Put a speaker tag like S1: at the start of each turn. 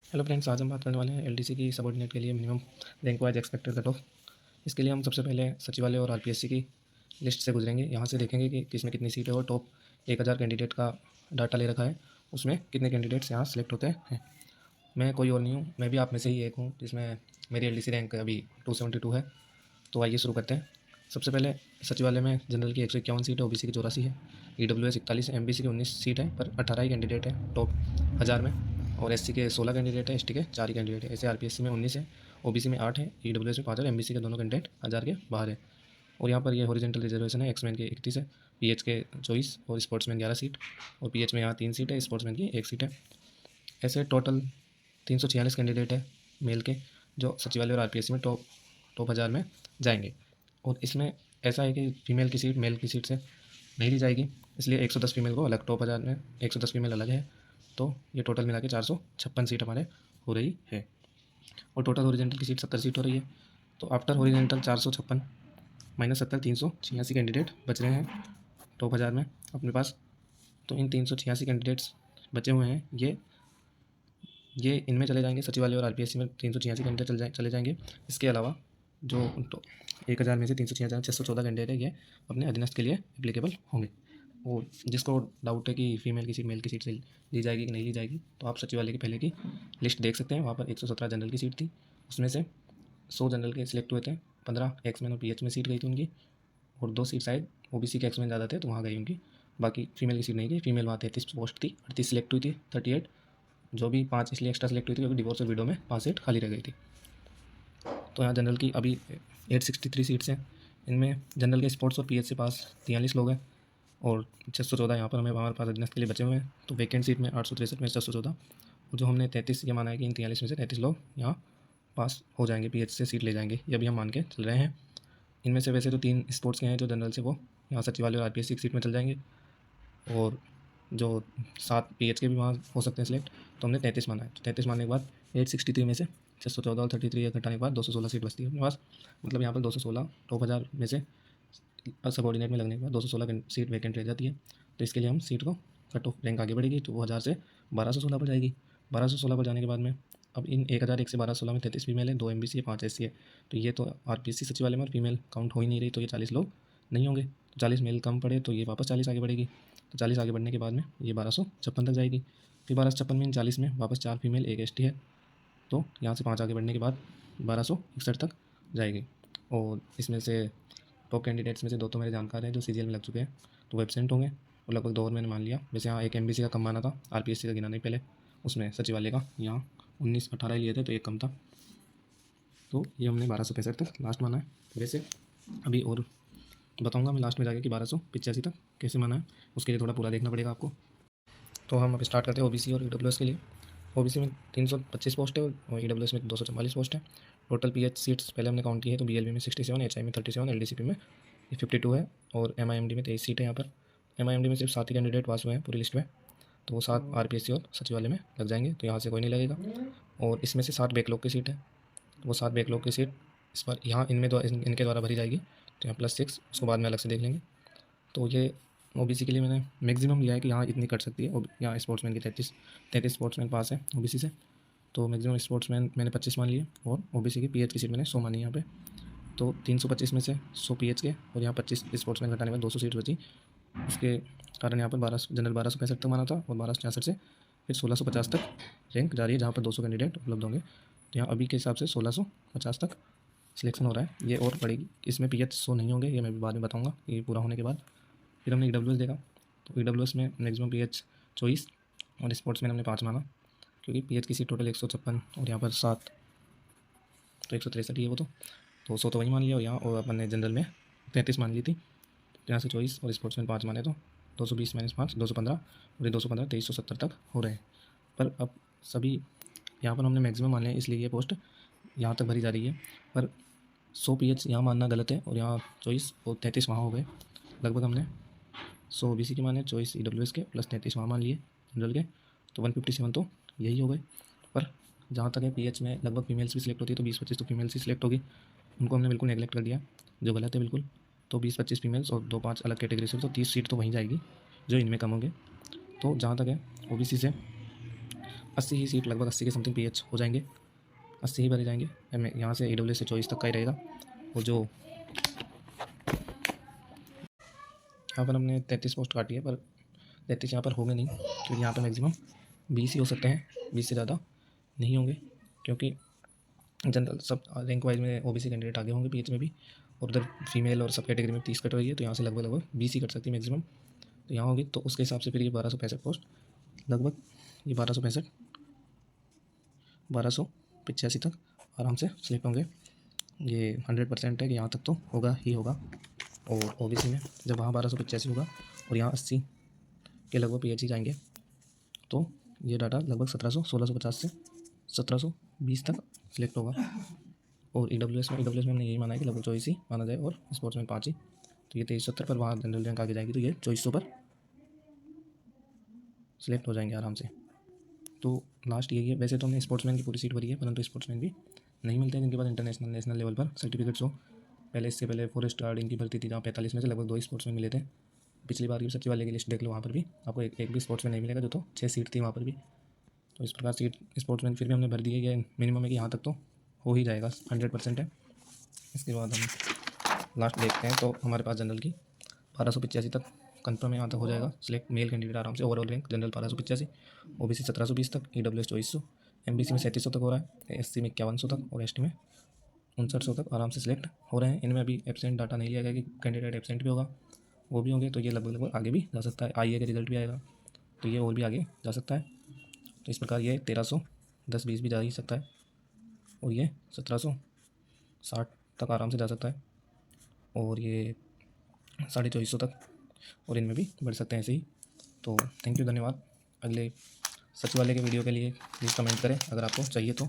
S1: Hello friends, आज हम बात करने वाले हैं एलडीसी की सबऑर्डिनेट के लिए minimum rank wise expected cut off. इसके लिए हम सबसे पहले सचिवालय और आरपीएससी की लिस्ट से गुजरेंगे। यहाँ से देखेंगे कि किसमें कितनी सीट है और टॉप 1000 कैंडिडेट का डाटा ले रखा है, उसमें कितने कैंडिडेट्स यहाँ सेलेक्ट होते हैं। मैं कोई और नहीं हूँ, मैं भी आप में से ही एक हूँ जिसमें मेरी एलडीसी रैंक अभी 272 है। तो आइए शुरू करते हैं। सबसे पहले सचिवालय में जनरल की 151 सीट है, ओबीसी की 84 है, ईडब्ल्यूएस 41 है, एमबीसी की 19 सीट है पर 18 ही कैंडिडेट है टॉप 1000 में, और एससी के 16 कैंडिडेट है, एसटी के 4 ही कैंडिडेट है। ऐसे आरपीएससी में 19 है, ओबीसी में 8 है, ईडब्ल्यूएस में 5 है, एमबीसी के दोनों कैंडिडेट 1000 के बाहर है। और यहाँ पर ये हॉरिजेंटल रिजर्वेशन है, एक्समैन के 31 है, पीएच के 24 और स्पोर्ट्समैन 11 सीट, और पीएच में यहाँ 3 सीट है, स्पोर्ट्समैन की 1 सीट है। ऐसे टोटल 346 कैंडिडेट है मेल के, जो सचिवालय और आरपीएससी में टॉप टॉप 1000 में जाएंगे। और इसमें ऐसा है कि फीमेल की सीट मेल की सीट से नहीं ली जाएगी, इसलिए 110 फीमेल को अलग, टॉप 1000 में 110 फीमेल अलग है। तो ये टोटल मिला के 456 सीट हमारे हो रही है, और टोटल हॉरिजॉन्टल की सीट 70 सीट हो रही है। तो आफ्टर हॉरिजॉन्टल 456 माइनस 70 386 कैंडिडेट बच रहे हैं टॉप 1000 में अपने पास। तो इन 386 कैंडिडेट्स बचे हुए हैं, ये इनमें चले जाएंगे, सचिवालय और आरपीएससी में 386 कैंडिडेट चले जाएंगे। इसके अलावा जो 1000 में से 386,614 कैंडिडेट है, ये अपने अधीनस्थ के लिए एप्लीकेबल होंगे। और जिसको डाउट है कि फीमेल की सीट मेल की सीट से ली जाएगी कि नहीं ली जाएगी, तो आप सचिवालय की पहले की लिस्ट देख सकते हैं। वहाँ पर 117 जनरल की सीट थी, उसमें से 100 जनरल के सिलेक्ट हुए थे, 15 एक्समैन और पीएच में सीट गई थी उनकी, और 2 सीट शायद ओबीसी के एक्समैन ज़्यादा थे तो वहाँ गई उनकी। बाकी फीमेल की सीट नहीं गई, फीमेल वहाँ 33 पोस्ट थी, 38 सिलेक्ट हुई थी, 38 जो भी 5 इसलिए एक्स्ट्रा सेलेक्ट हुई थी क्योंकि डिवोर्स और विडो में 5 सीट खाली रह गई थी। तो यहाँ जनरल की अभी 863 सीट्स हैं, इनमें जनरल के स्पोर्ट्स और पीएच से पास 43 लोग हैं, और 614 यहाँ पर हमारे पास अधीनस्थ के लिए बचे हुए हैं। तो वैकेंट सीट में 863 में 614, और जो हमने 33 ये माना है कि इन 43 में से 33 लोग यहाँ पास हो जाएंगे, पीएच से सीट ले जाएंगे, ये अभी हम मान के चल रहे हैं। इनमें से वैसे तो 3 स्पोर्ट्स के हैं जो जनरल से, वो यहाँ सचिवालय और आरपीएससी की सीट में चल जाएंगे, और जो 7 पीएच के भी वहाँ हो सकते हैं सिलेक्ट। तो हमने 33 माना है, तो 33 मानने के बाद 863 में से 614 और 33 घटाने के बाद 216 सीट बचती है अपने पास। मतलब यहाँ पर 216 टॉप 1000 में से सबऑर्डिनेट में लगने के बाद 216 सीट वैकेंट रह जाती है। तो इसके लिए हम सीट को कट ऑफ रैंक आगे बढ़ेगी, तो वो 1000 से 1216 पर जाएगी। 1216 पर जाने के बाद में अब इन 1001 से 1216 में 33 फीमेल है, 2 एमबीसी है, 5 एससी है। तो ये तो आरपीएससी सचिवालय में फीमेल काउंट हो ही नहीं रही, तो ये 40 लोग नहीं होंगे। 40 मेल कम पड़े तो ये वापस 40 आगे बढ़ेगी। तो 40 आगे बढ़ने के बाद में ये 1256 तक जाएगी। फिर 1256 में इन 40 में वापस 4 फीमेल 1 एसटी है, तो यहाँ से 5 आगे बढ़ने के बाद 1261 तक जाएगी। और इसमें से टॉप कैंडिडेट्स में से 2 तो मेरे जानकार हैं जो सीजीएल में लग चुके हैं, तो वो एब्सेंट होंगे, और लगभग 2 और मैंने मान लिया। वैसे यहाँ एक एमबीसी का कम माना था, आरपीएससी का गिना नहीं पहले, उसमें सचिवालय का यहाँ 19-18 लिए थे तो एक कम था, तो ये हमने 1265 तक लास्ट माना है। वैसे अभी और बताऊँगा मैं लास्ट में जाके कि 1285 तक कैसे माना है, उसके लिए थोड़ा पूरा देखना पड़ेगा आपको। तो हम अब स्टार्ट करते हैं ओबीसी और ईडब्ल्यूएस के लिए। ओबीसी में 325 पोस्ट है और ईडब्ल्यूएस में 244 पोस्ट है। टोटल पीएच सीट्स पहले हमने काउंट की है, तो बीएलबी में 67, एचआई में 37, एलडीसीपी में 52 है, और एमआईएमडी में 23 सीट है। यहाँ पर एमआईएमडी में सिर्फ 7 ही कैंडिडेट पास हुए हैं पूरी लिस्ट में, तो वो 7 आरपीएससी और सचिवालय में लग जाएंगे, तो यहाँ से कोई नहीं लगेगा। और इसमें से 7 बैकलॉग की सीट है, वो 7 बैकलॉग की सीट इस बार यहाँ इनके द्वारा भरी जाएगी, तो यहाँ +6 उसको बाद में अलग से देख लेंगे। तो ये ओबीसी के लिए मैंने मैक्सिमम लिया है कि यहाँ इतनी कट सकती है। यहाँ स्पोर्ट्समैन की 33 स्पोर्ट्समैन पास है ओबीसी से, तो मैक्सिमम स्पोर्ट्समैन मैंने 25 मान लिए, और ओबीसी की पीएच की सीट मैंने 100 मानी यहाँ पे। तो 325 में से 100 पीएच के और यहाँ 25 स्पोर्ट्समैन घटाने में 200 सीट बची। उसके कारण यहाँ पर 12 जनरल 1265 तक माना था, और 1266 से फिर 1650 तक रैंक जा रही है, जहाँ पर 200 कैंडिडेट उपलब्ध होंगे। तो यहाँ अभी के हिसाब से 1650 तक सिलेक्शन हो रहा है, ये और बढ़ेगी। इसमें पीएच 100 नहीं होंगे, ये मैं भी बाद में बताऊँगा ये पूरा होने के बाद। फिर हमने ईडब्ल्यूएस देखा, तो ईडब्ल्यूएस में मैक्सिमम पीएच 24 और स्पोर्ट्स में हमने 5 माना, क्योंकि पीएच की सीट टोटल 156 और यहाँ पर 7, तो 163 ही है वो, तो 100 तो वही मान लिया, और यहाँ और अपन ने जनरल में 33 मान ली थी, तो यहाँ से 24 और स्पोर्ट्स में 5 माने, तो 220 - 5 215, और ये 215 2370 तक हो रहे हैं। पर अब सभी यहाँ पर हमने मैक्सिमम मान लिया, इसलिए ये पोस्ट यहाँ तक भरी जा रही है। पर 100 पीएच यहाँ मानना गलत है, और यहाँ 24 और 33 वहाँ हो गए। लगभग हमने 100 ओबीसी के माने, 24 ईडब्ल्यूएस के, प्लस 33 वहाँ मान लिए जनरल के, तो 157 तो यही हो गए। पर जहाँ तक है पीएच में लगभग फीमेल्स भी सिलेक्ट होती है, तो 20-25 तो फीमेल्स ही सिलेक्ट होगी, उनको हमने बिल्कुल नेगलेक्ट कर दिया, जो गलत है बिल्कुल। तो 20-25 फीमेल्स और 2-5 अलग कैटेगरी से, तो 30 सीट तो वहीं जाएगी जो इनमें कम होंगे। तो जहाँ तक है ओबीसी से 80 ही सीट, लगभग 80 के समथिंग पीएच हो जाएंगे, 80 ही भरे जाएंगे। हमें यहाँ से AWS से 24 तक का ही रहेगा। और जो यहाँ पर हमने 33 पोस्ट काटी है, पर 33 यहाँ पर होंगे नहीं, क्योंकि यहाँ पर मैक्सिमम 20 ही हो सकते हैं, 20 से ज़्यादा नहीं होंगे, क्योंकि जनरल सब रैंक वाइज में OBC कैंडिडेट आगे होंगे पीएच में भी, और उधर फीमेल और सब कैटेगरी में 30 कट रही है, तो यहाँ से लगभग 20 ही कट सकती है मैक्सिमम। तो यहाँ होगी, तो उसके हिसाब से फिर ये 1265 पोस्ट, लगभग ये 1285 तक आराम से सिलेक्ट होंगे। ये 100% है कि यहाँ तक तो होगा ही होगा। और OBC में जब वहाँ 1285 होगा और यहाँ 80 के लगभग PH जाएंगे, तो ये डाटा लगभग 1650 से 1720 तक सिलेक्ट होगा। और EWS में हमने यही माना है कि लगभग 24 ही माना जाए, और स्पोर्ट्स में 5 ही, तो ये 2370 पर वहाँ जनरल रैंक आगे जाएगी, तो ये 2400 पर सिलेक्ट हो जाएंगे आराम से। तो लास्ट यही है। वैसे तो हमने स्पोर्ट्समैन की पूरी सीट भरी है, परंतु स्पोर्ट्समैन भी नहीं मिलते हैं जिनके पास इंटरनेशनल नेशनल लेवल पर सर्टिफिकेट्स हो। पहले इससे पहले फॉरेस्ट गार्ड इनकी भर्ती थी, जहाँ 45 में से लगभग 2 ही स्पोर्ट्समैन मिले थे। पिछली बार की सचिवालय की लिस्ट देख लो, वहाँ पर भी आपको एक भी स्पोर्ट्समैन नहीं मिलेगा, जो तो 6 सीट थी वहाँ पर भी। तो इस प्रकार सीट स्पोर्ट्समैन फिर भी हमने भर दी है। ये मिनिमम है कि यहाँ तक तो हो ही जाएगा, 100% है। इसके बाद हम लास्ट देखते हैं, तो हमारे पास जनरल की 1285 तक कंफर्म है, यहाँ तक हो जाएगा सिलेक्ट मेल कैंडिडेट आराम से। ओवरऑल रैंक जनरल 1285, OBC 1720 तक, EWS 2400, MBC में 3700 तक हो रहा है, SC में 5100 तक, और ST में 5900 तक आराम से सिलेक्ट हो रहे हैं। इनमें अभी एब्सेंट डाटा नहीं लिया गया कि कैंडिडेट एब्सेंट भी होगा, वो भी होंगे, तो ये लगभग आगे भी जा सकता है। IA का रिजल्ट भी आएगा, तो ये और भी आगे जा सकता है। तो इस प्रकार ये 1310-20 भी जा ही सकता है, और ये 1760 तक आराम से जा सकता है, और ये 2450 तक, और इनमें भी बढ़ सकते हैं ऐसे ही। तो थैंक यू, धन्यवाद। अगले सचिवालय के वीडियो के लिए प्लीज़ कमेंट करें अगर आपको चाहिए तो।